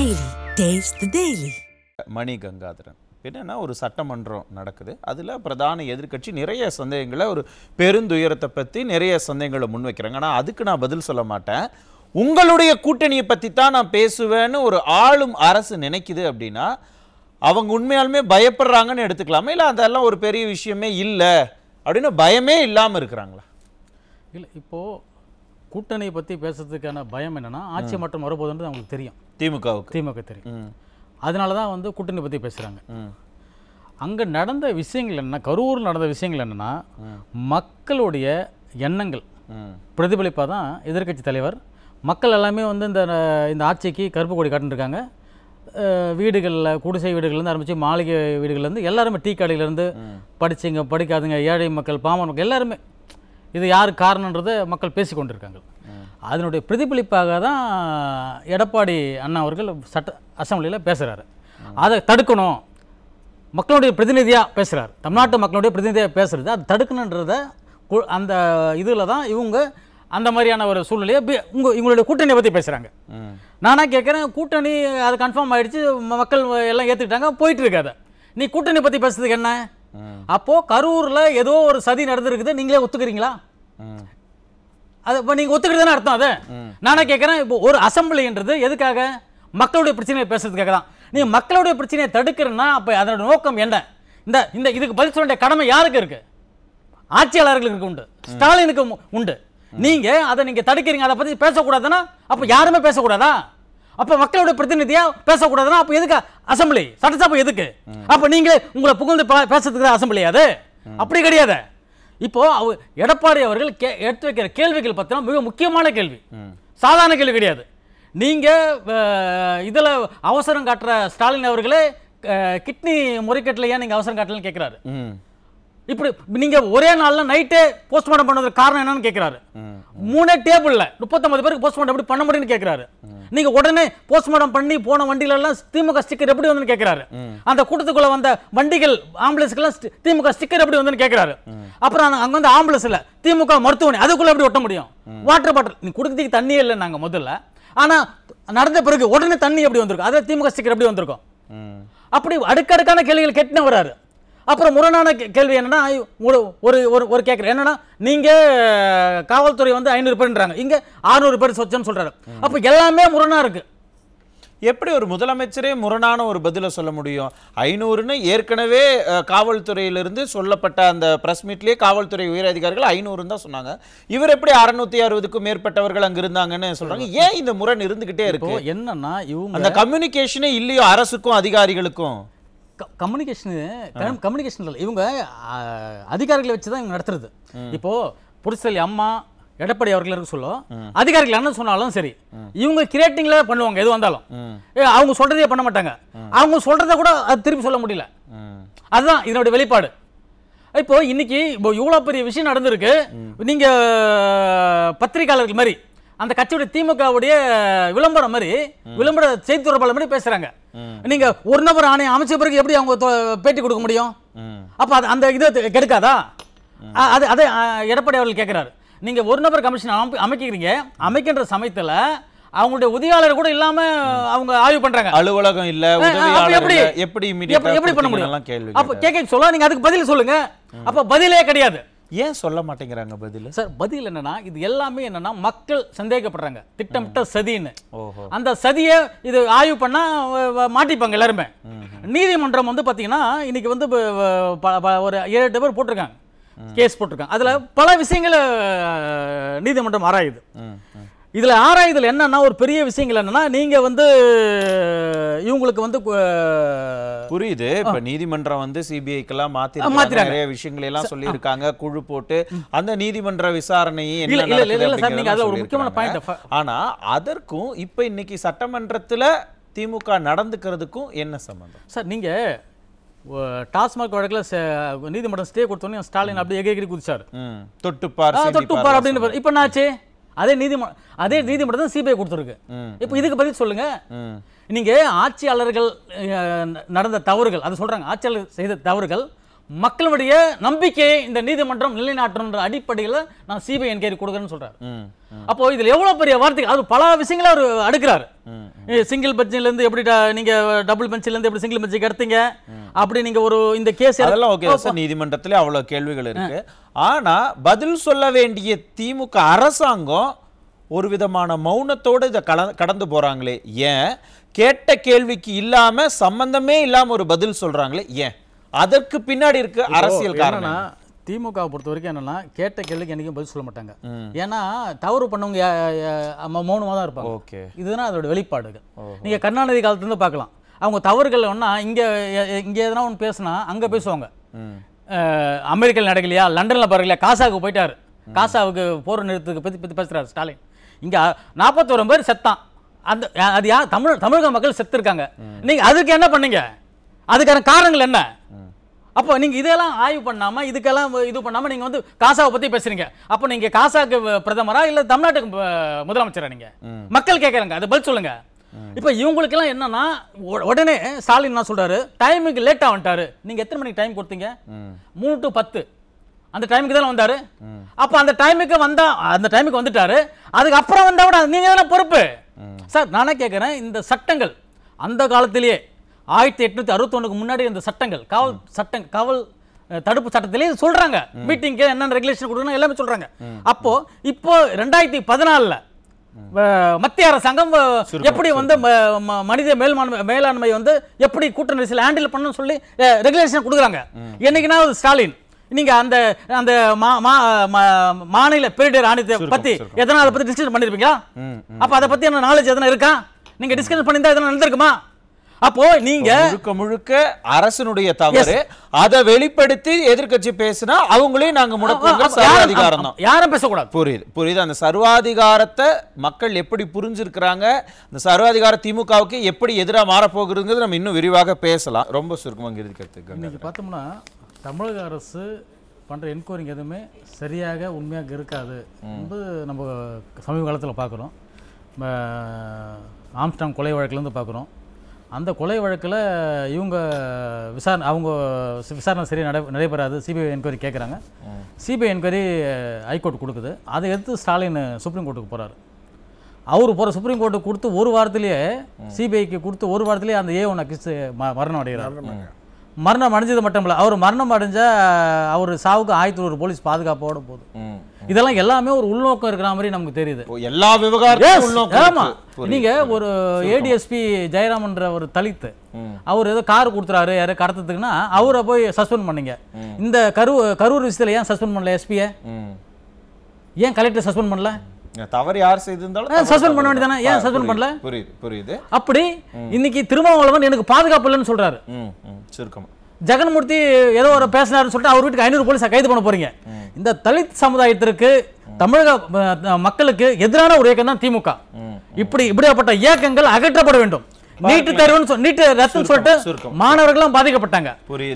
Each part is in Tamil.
Daily. Taste the Daily. மணி கங்காதரன் என்னன்னா ஒரு சட்டமன்றம் நடக்குது. அதுல பிரதான எதிர்க்கட்சி நிறைய சந்தேகங்களை ஒரு பெருந்துயரத்தை பத்தி நிறைய சந்தேகங்களை முன்வைக்கிறாங்க. ஆனா அதுக்கு நான் பதில் சொல்ல மாட்டேன். உங்களுடைய கூட்டணியை பத்தி தான் நான் பேசுவேன்னு ஒரு ஆளும் அரசு நினைக்குது அப்படின்னா அவங்க உண்மையாலுமே பயப்படுறாங்கன்னு எடுத்துக்கலாமா, இல்லை அதெல்லாம் ஒரு பெரிய விஷயமே இல்லை அப்படின்னு பயமே இல்லாமல் இருக்கிறாங்களா? இல்லை, இப்போது கூட்டணியை பற்றி பேசுறதுக்கான பயம் என்னென்னா ஆட்சி மாற்றம் வரப்போகுதுன்றது அவங்களுக்கு தெரியும். திமுக தெரியும். அதனால தான் வந்து கூட்டணி பற்றி பேசுகிறாங்க. அங்கே நடந்த விஷயங்கள் என்ன, கரூரில் நடந்த விஷயங்கள் என்னென்னா மக்களுடைய எண்ணங்கள் பிரதிபலிப்பாக தான் எதிர்க்கட்சி தலைவர் மக்கள் எல்லாமே வந்து இந்த ஆட்சிக்கு கருப்பு கொடி காட்டுருக்காங்க. வீடுகளில் குடிசை வீடுகள்லேருந்து ஆரம்பித்து மாளிகை வீடுகள்லேருந்து எல்லாருமே டீ கடையிலேருந்து படிச்சுங்க படிக்காதுங்க ஏழை மக்கள் பாமர மக்கள் எல்லாருமே இது யார் காரணன்றதை மக்கள் பேசி கொண்டிருக்காங்க. அதனுடைய பிரதிபலிப்பாக தான் எடப்பாடி அண்ணா அவர்கள் அசெம்பிளியில் பேசுகிறாரு. அதை தடுக்கணும், மக்களுடைய பிரதிநிதியாக பேசுகிறார், தமிழ்நாட்டு மக்களுடைய பிரதிநிதியாக பேசுகிறது, அதை தடுக்கணுன்றத அந்த இதில் தான் இவங்க அந்த மாதிரியான ஒரு சூழ்நிலையை இவங்களுடைய கூட்டணியை பற்றி பேசுகிறாங்க. நானாக கேட்குறேன், கூட்டணி அது கன்ஃபார்ம் ஆகிடுச்சு, மக்கள் எல்லாம் ஏற்றுக்கிட்டாங்க, போயிட்டு இருக்காது, நீ கூட்டணி பற்றி பேசுறதுக்கு என்ன? அப்போது கரூரில் ஏதோ ஒரு சதி நடந்துருக்குது, நீங்களே ஒத்துக்கிறீங்களா? அது இப்போ நீங்கள் ஒத்துக்கிறதுன்னு அர்த்தம். அதை நானாக கேட்குறேன், இப்போ ஒரு அசம்பிளின்றது எதுக்காக? மக்களுடைய பிரச்சனையை பேசுறதுக்காக தான். நீங்கள் மக்களுடைய பிரச்சனையை தடுக்கிறன்னா அப்போ அதோட நோக்கம் என்ன? இந்த இதுக்கு பதில் சொல்ல வேண்டிய கடமை யாருக்கு இருக்கு? ஆட்சியாளர்களுக்கு உண்டு, ஸ்டாலினுக்கு உண்டு. நீங்க அதை நீங்க தடுக்கிறீங்க, அதை பத்தி பேசக்கூடாதுன்னா அப்ப யாருமே பேசக்கூடாதா? அப்ப மக்களுடைய பிரதிநிதியா பேசக்கூடாதுன்னா அப்ப எதுக்கு அசம்பிளி, சட்டசபை எதுக்கு? அப்ப நீங்களே உங்களை புகழ்ந்து பேசுறதுக்கு அசம்பிளி அது? அப்படி கிடையாது. இப்போ எடப்பாடி அவர்கள் எடுத்து வைக்கிற கேள்விகள் பார்த்தீங்கன்னா மிக முக்கியமான கேள்வி, சாதாரண கேள்வி கிடையாது. நீங்க இதுல அவசரம் காட்டுற ஸ்டாலின் அவர்களே கிட்னி முறைகேட்டில் ஏன் நீங்க அவசரம் காட்டலன்னு கேட்கிறாரு. இப்படி நீங்க ஒரே நாள்ல நைட்டே போஸ்ட்மார்ட்டம் பண்ணதுக்கு காரணம் என்னன்னு கேட்கிறாரு. 3 டேபிள்ல 39 பேருக்கு போஸ்ட்மார்ட்டம் எப்படி பண்ண முடியும்னு கேட்கிறாரு. நீங்க உடனே போஸ்ட்மார்ட்டம் பண்ணி போன வண்டியில எல்லாம் திமுக ஸ்டிக்கர் எப்படி வந்து கேட்கிறாரு. அந்த கூட்டத்துக்குள்ள வந்த வண்டிகள் ஆம்புலன்ஸ்க்கெல்லாம் திமுக ஸ்டிக்கர் எப்படி வந்து கேட்கிறாரு. அப்புறம் அங்க வந்து ஆம்புலன்ஸ்ல திமுக மருத்துவமனை அதுக்குள்ள எப்படி ஒட்ட முடியும்? வாட்டர் பாட்டில் நீ குடிக்கிறதுக்கு தண்ணியே இல்லை நாங்க முதல்ல, ஆனா நடந்த பிறகு உடனே தண்ணி எப்படி வந்திருக்கும், அதாவது திமுக ஸ்டிக்கர் எப்படி வந்திருக்கும்? அப்படி அடுக்கடுக்கான கேள்விகள் கேட்டுன்னு வராரு. அப்புறம் முரணான கேள்வி என்னன்னா, ஒரு கேட்குறேன் என்னன்னா, நீங்க காவல்துறை வந்து 500 பேர்ன்றாங்க, இங்க 600 பேர் சொச்சம்னு சொல்றாரு. அப்ப எல்லாமே முரணா இருக்கு. எப்படி ஒரு முதலமைச்சரே முரணான ஒரு பதில சொல்ல முடியும்? 500ன்னு ஏற்கனவே காவல்துறையிலிருந்து சொல்லப்பட்ட அந்த பிரஸ் மீட்லயே காவல்துறை உயர் அதிகாரிகள் 500 தான் சொன்னாங்க. இவர் எப்படி 660க்கும் மேற்பட்டவர்கள் அங்க இருந்தாங்கன்னு சொல்றாங்க? ஏன் இந்த முரண் இருந்துகிட்டே இருக்கு? என்னன்னா இவங்க அந்த கம்யூனிகேஷனே இல்லையோ அரசுக்கும் அதிகாரிகளுக்கும்? கம்யூனிகேஷன் இல்லை, இவங்க அதிகாரிகளை வச்சு தான் இவங்க நடத்துறது. இப்போ புரிசலி அம்மா எடப்பாடி அவர்கள் சொல்லும், அதிகாரிகள் என்ன சொன்னாலும் சரி இவங்க கிரியேட்டிங்ல பண்ணுவாங்க. எது வந்தாலும் அவங்க சொல்றதே பண்ண மாட்டாங்க, அவங்க சொல்றதை கூட அது திருப்பி சொல்ல முடியல. அதுதான் இதனுடைய வெளிப்பாடு. இப்போ இன்னைக்கு இவ்வளவு பெரிய விஷயம் நடந்திருக்கு, நீங்க பத்திரிகையாளர்கள் மாதிரி அந்த கட்சியுடைய திமுகவுடைய விளம்பரம் மாதிரி விளம்பர செய்தி தொடர்பாளர் மாதிரி பேசுறாங்க. நீங்க ஒரு நபர் ஆணையம் அமைச்ச பிறகு எப்படி அவங்க பேட்டி கொடுக்க முடியும்? அப்ப அந்த இது கெடுக்காதா? அதை எடப்பாடி அவர்கள் கேட்கிறாரு. நீங்க ஒரு நபர் கமிஷன் அமைக்கிறீங்க, அமைக்கின்ற சமயத்துல அவங்களுடைய உதவியாளர் கூட இல்லாம அவங்க ஆய்வு பண்றாங்க, அலுவலகம் இல்ல, எப்படி பண்ண முடியும்? அப்ப கேட்க சொல்ல நீங்க அதுக்கு பதில் சொல்லுங்க. அப்ப பதிலே கிடையாது. ஏன் சொல்ல மாட்டேங்கிறாங்க பதில்? சார் பதில் என்னன்னா, இது எல்லாமே என்னன்னா மக்கள் சந்தேகப்படுறாங்க திட்டமிட்ட சதின்னு. அந்த சதியை இது ஆய்வு பண்ணா மாட்டிப்பாங்க எல்லாருமே. நீதிமன்றம் வந்து பாத்தீங்கன்னா இன்னைக்கு வந்து ஒரு 7-8 பேர் போட்டிருக்காங்க, கேஸ் போட்டிருக்காங்க. அதுல பல விஷயங்களை நீதிமன்றம் ஆராயுது. இதுல ஆராயுதல் என்னன்னா, ஒரு பெரிய விஷயங்கள் என்னன்னா, நீங்க வந்து இவங்களுக்கு வந்து புரியுது. இப்ப நீதிமன்றம் வந்து சிபிஐக்கெல்லாம் மாத்தி நிறைய விஷயங்களை எல்லாம் சொல்லி இருக்காங்க, குழு போட்டு அந்த நீதிமன்ற விசாரணையை. ஆனா அதற்கும் இப்ப இன்னைக்கு சட்டமன்றத்துல திமுக நடந்துக்கிறதுக்கும் என்ன சம்பந்தம் சார்? நீங்க டாஸ்மாக் வழக்கில் நீதிமன்றம் ஸ்டே கொடுத்தோன்னே ஸ்டாலின் அப்படியே எகிரி குதிச்சாரு, தொட்டுப்பார் அப்படின்னு. இப்ப என்னாச்சு? அதே நீதிமன்றம் சிபிஐ கொடுத்துருக்கு. இப்போ இதுக்கு பதில் சொல்லுங்க. நீங்க ஆட்சியாளர்கள் நடந்த தவறுகள் அதை சொல்றாங்க, ஆட்சியாளர் செய்த தவறுகள் மக்களுடைய நம்பிக்கையை இந்த நீதிமன்றம் நிலைநாட்டுன்ற அடிப்படையில் நான் சிபிஐ என்கொயரி கொடுக்குறேன்னு சொல்றாரு. அப்போ இதுல எவ்வளவு பெரிய வார்த்தை, அது பல விஷயங்களை அவர் அடுக்கிறாரு. சிங்கிள் பெஞ்சில இருந்து எப்படி நீங்க டபுள் பெஞ்சில இருந்து எப்படி சிங்கிள் பெஞ்சுக்கு எடுத்தீங்க, அப்படி நீங்க ஒரு இந்த கேஸ் அதெல்லாம் ஓகே சார், நீதிமன்றத்திலே அவ்வளவு கேள்விகள் இருக்கு. ஆனா பதில் சொல்ல வேண்டிய திமுக அரசாங்கம் ஒரு விதமான மௌனத்தோடு இதை கடந்து போறாங்களே ஏன்? கேட்ட கேள்விக்கு இல்லாம சம்பந்தமே இல்லாம ஒரு பதில் சொல்றாங்களே ஏன்? அதற்கு பின்னாடி இருக்கு அரசியல் காரணம். திமுக பொறுத்த வரைக்கும் என்னன்னா, கேட்ட கேள்விக்கு என்னைக்கும் பதில் சொல்ல மாட்டாங்க. ஏன்னா தவறு பண்ணவங்க மௌனமாக தான் இருப்பாங்க. ஓகே, இதுதான் அதோட வெளிப்பாடுகள். நீங்க கருணாநிதி காலத்துலேருந்து பார்க்கலாம், அவங்க தவறுகள் ஒன்றா இங்கே எதனா ஒன்று பேசினா அங்கே பேசுவாங்க. அமெரிக்காவில் நடக்கலையா, லண்டனில் பாருங்களா, காசாவுக்கு போயிட்டாரு, காசாவுக்கு போர் நிறுத்தத்துக்கு பற்றி பேசுகிறாரு ஸ்டாலின். இங்கே 41 பேர் செத்தான், அந்த அது யார்? தமிழக மக்கள் செத்து இருக்காங்க. நீங்கள் அதுக்கு என்ன பண்ணீங்க? அதுக்கான காரணங்கள் என்ன? அப்போ நீங்கள் இதெல்லாம் ஆய்வு பண்ணாமல், இதுக்கெல்லாம் இது பண்ணாமல் நீங்கள் வந்து காசாவை பற்றி பேசுறீங்க. அப்போ நீங்கள் காசாக்கு பிரதமரா இல்லை தமிழ்நாட்டுக்கு முதலமைச்சரா? நீங்கள் மக்கள் கேட்குறாங்க, அது பதில் சொல்லுங்க. இப்போ இவங்களுக்கெல்லாம் என்னன்னா, உடனே ஸ்டாலின் என்ன சொல்றாரு, டைமுக்கு லேட்டாக வந்துட்டாரு. நீங்கள் எத்தனை மணிக்கு டைம் கொடுத்தீங்க? 3 to 10 அந்த டைமுக்கு தானே வந்தாரு. அப்போ அந்த டைமுக்கு வந்துட்டாரு. அதுக்கப்புறம் வந்தா கூட நீங்க தானே பொறுப்பு சார். நானே கேட்குறேன், இந்த சட்டங்கள் அந்த காலத்திலேயே 1861க்கு முன்னாடி இந்த சட்டங்கள், காவல் தடுப்பு சட்டத்திலே சொல்றாங்க, மீட்டிங்க்கு என்னென்ன ரெகுலேஷன் கொடுக்கணும் எல்லாமே சொல்றாங்க. அப்போ இப்போ 2014 மத்திய அரசாங்கம் எப்படி வந்து மனித மேலாண்மை வந்து எப்படி கூட்ட நெரிசல் ஹேண்டில் பண்ணணும்னு சொல்லி ரெகுலேஷன் கொடுக்குறாங்க. என்னைக்குன்னா ஸ்டாலின் நீங்க அந்த அந்த மாநில பேரிடர் ஆணையத்தை பத்தி எதனா அதை பத்தி டிஸ்கஸ் பண்ணிருப்பீங்களா? அப்ப அதை பத்தி என்ன நாலேஜ் எதனா இருக்கா? நீங்க டிஸ்கஸ் பண்ணிருந்தா எதனா நடந்திருக்குமா? அப்போ நீங்க முழுக்க அரசனுடைய தவறு, அதை வெளிப்படுத்தி எதிர்க்கட்சி பேசினா அவங்களே நாங்க முடக்குவோம். சர்வாதிகாரம் தான், யாரும் பேசக்கூடாது. புரியுது. அந்த சர்வாதிகாரத்தை மக்கள் எப்படி புரிஞ்சிருக்கிறாங்க, இந்த சர்வாதிகார திமுகவுக்கு எப்படி எதிராக மாறப்போகுதுங்கிறது நம்ம இன்னும் விரிவாக பேசலாம். ரொம்ப சுருக்கமாக இருக்கிறதுக்கு இன்னைக்கு பார்த்தோம்னா, தமிழக அரசு பண்ணுற என்கொயரிங் எதுவுமே சரியாக உண்மையாக இருக்காது என்பது நம்ம சமீப காலத்தில் பார்க்குறோம். ஆம்ஸ்டாங் கொலை வழக்கிலேருந்து பார்க்குறோம். அந்த கொலை வழக்கில் இவங்க விசாரணை சரியாக நடைபெறாது, சிபிஐ என்கொயரி கேட்குறாங்க. சிபிஐ என்கொயரி ஹைகோர்ட் கொடுக்குது. அதை எடுத்து ஸ்டாலின் சுப்ரீம் கோர்ட்டுக்கு போகிறாரு. அவர் சுப்ரீம் கோர்ட்டுக்கு கொடுத்து ஒரு வாரத்திலேயே, சிபிஐக்கு கொடுத்து ஒரு வாரத்திலேயே அந்த A1 அக்யூஸ் மரணம் அடைகிறார். மரணம் அடைஞ்சது மட்டும் இல்லை, அவர் மரணம் அடைஞ்ச அவர் சாவுக்கு 1100 போலீஸ் பாதுகாப்போட போகுது. இதெல்லாம் எல்லாமே ஒரு உள்நோக்கம் இருக்கிற மாதிரி நமக்கு தெரியுது. எல்லா விவகாரமும் ஆமா. நீங்க ஒரு ADSP ஜெயராமன்ற ஒரு தலித், அவர் ஏதோ கார் கொடுத்துறாரு யாரும் கடத்துறதுக்குன்னா அவரை போய் சஸ்பெண்ட் பண்ணீங்க. இந்த கரூர் விஷயத்துல ஏன் சஸ்பெண்ட் பண்ணல எஸ்பியை? ஏன் கலெக்டர் சஸ்பெண்ட் பண்ணல? தவறு யார் செய்திருந்தாலும் சஸ்பெண்ட் பண்ண வேண்டியதானே, ஏன் சஸ்பெண்ட் பண்ணல? புரியுது. அப்படி இன்னைக்கு திருமாவளவன் எனக்கு பாதுகாப்பு இல்லைன்னு சொல்றாரு. சுருக்கமா ஜெகன்மூர்த்தி ஏதோ ஒரு பேசினாருன்னு சொல்லிட்டு அவர் வீட்டுக்கு 500 போலீஸ் கைது பண்ண போறீங்க. இந்த தலித் சமுதாயத்திற்கு, தமிழக மக்களுக்கு எதிரான ஒரு இயக்கம் தான் திமுக. இப்படியாப்பட்ட இயக்கங்கள் அகற்றப்பட வேண்டும். நீட்டு தேர்வுன்னு நீட்டு ரத்துன்னு சொல்லிட்டு மாணவர்களும் பாதிக்கப்பட்டாங்க,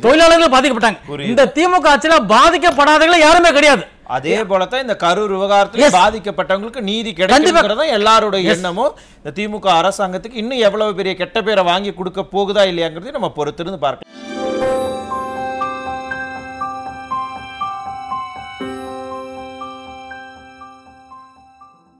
தொழிலாளர்களும் பாதிக்கப்பட்டாங்க. இந்த திமுக ஆட்சியில பாதிக்கப்படாதவர்கள் யாருமே கிடையாது. அதே போலதான் இந்த கரூர் விவகாரத்தில் பாதிக்கப்பட்டவங்களுக்கு நீதி கிடைக்கிறதா எல்லாருடைய எண்ணமும். இந்த திமுக அரசாங்கத்துக்கு இன்னும் எவ்வளவு பெரிய கெட்ட பேரை வாங்கி கொடுக்க போகுதா இல்லையாங்கிறது நம்ம பொறுத்திருந்து பார்க்கலாம்.